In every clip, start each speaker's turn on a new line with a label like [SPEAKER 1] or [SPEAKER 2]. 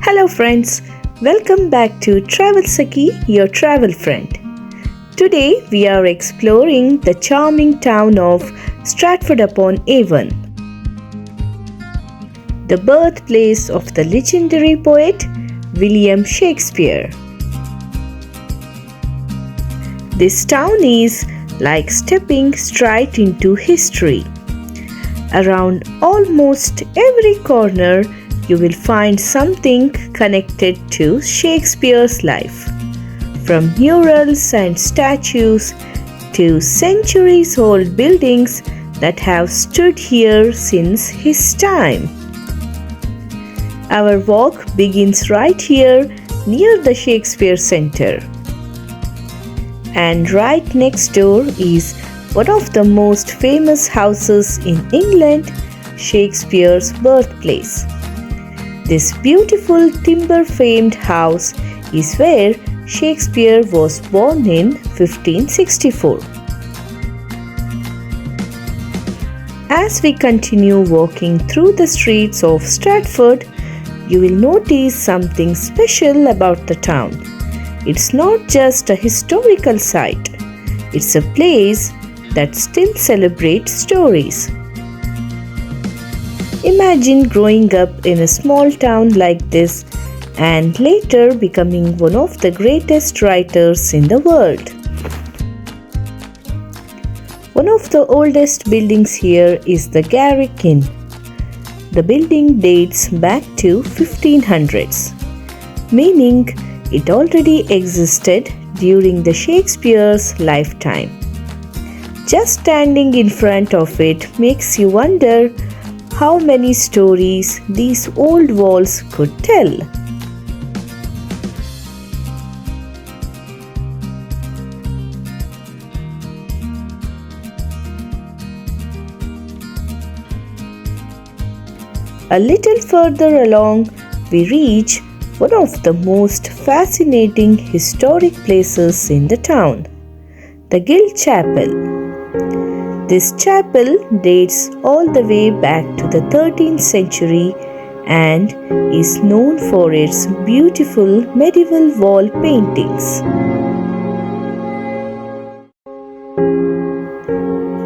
[SPEAKER 1] Hello friends, welcome back to Travel Sakhi, your travel friend. Today we are exploring the charming town of Stratford-upon-Avon, the birthplace of the legendary poet William Shakespeare. This town is like stepping straight into history. Around almost every corner, you will find something connected to Shakespeare's life. From murals and statues to centuries-old buildings that have stood here since his time. Our walk begins right here near the Shakespeare Center. And right next door is one of the most famous houses in England, Shakespeare's birthplace. This beautiful timber-framed house is where Shakespeare was born in 1564. As we continue walking through the streets of Stratford, you will notice something special about the town. It's not just a historical site, it's a place that still celebrates stories. Imagine growing up in a small town like this and later becoming one of the greatest writers in the world. One of the oldest buildings here is the Garrick Inn. The building dates back to 1500s, meaning it already existed during the Shakespeare's lifetime. Just standing in front of it makes you wonder how many stories these old walls could tell. A little further along, we reach one of the most fascinating historic places in the town, the Guild Chapel. This chapel dates all the way back to the 13th century and is known for its beautiful medieval wall paintings.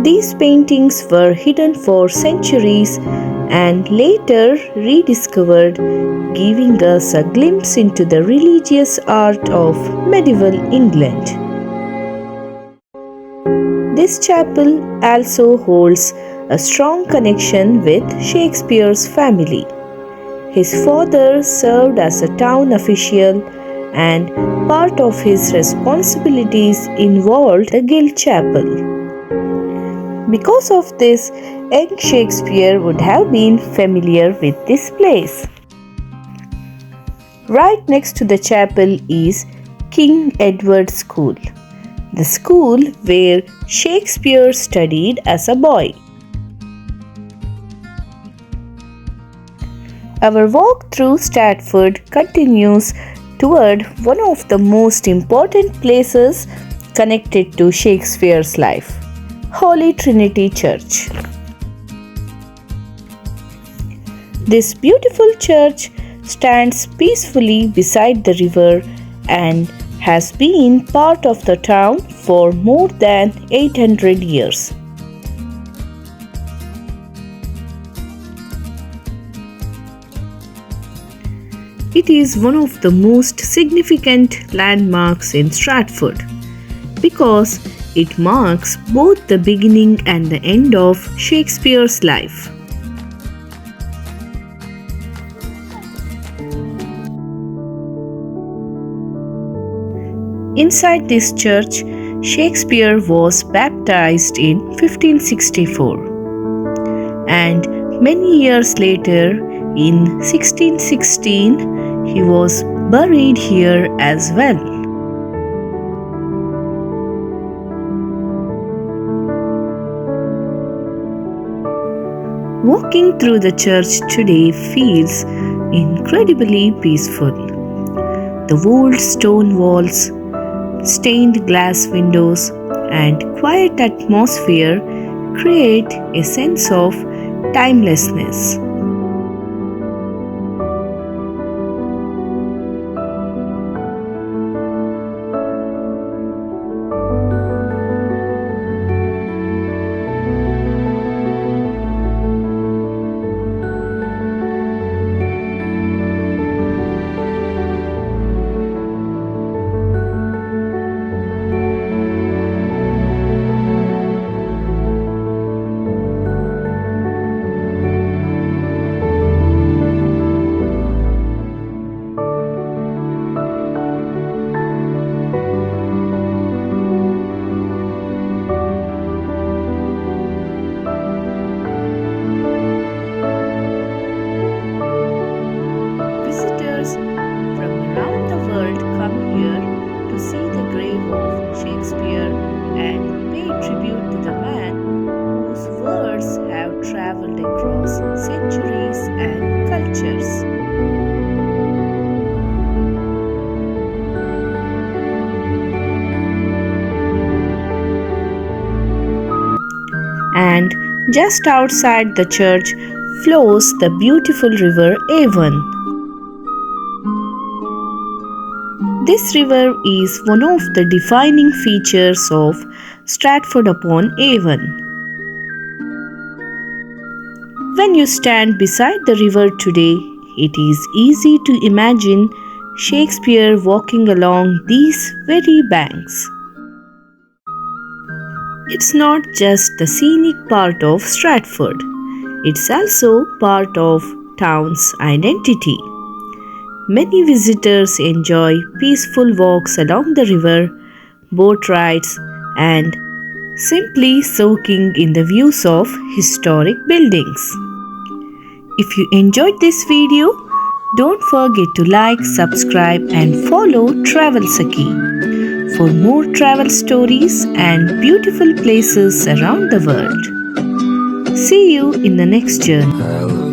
[SPEAKER 1] These paintings were hidden for centuries and later rediscovered, giving us a glimpse into the religious art of medieval England. This chapel also holds a strong connection with Shakespeare's family. His father served as a town official, and part of his responsibilities involved the Guild Chapel. Because of this, young Shakespeare would have been familiar with this place. Right next to the chapel is King Edward School, the school where Shakespeare studied as a boy. Our walk through Stratford continues toward one of the most important places connected to Shakespeare's life, Holy Trinity Church. This beautiful church stands peacefully beside the river and has been part of the town for more than 800 years. It is one of the most significant landmarks in Stratford because it marks both the beginning and the end of Shakespeare's life. Inside this church, Shakespeare was baptized in 1564, and many years later, in 1616, he was buried here as well. Walking through the church today feels incredibly peaceful. The old stone walls, stained glass windows, and quiet atmosphere create a sense of timelessness. traveled across centuries and cultures. And just outside the church flows the beautiful River Avon. This river is one of the defining features of Stratford-upon-Avon. When you stand beside the river today, it is easy to imagine Shakespeare walking along these very banks. It's not just the scenic part of Stratford, it's also part of town's identity. Many visitors enjoy peaceful walks along the river, boat rides, and simply soaking in the views of historic buildings. If you enjoyed this video, don't forget to like, subscribe, and follow Travel Sakhi for more travel stories and beautiful places around the world. See you in the next journey.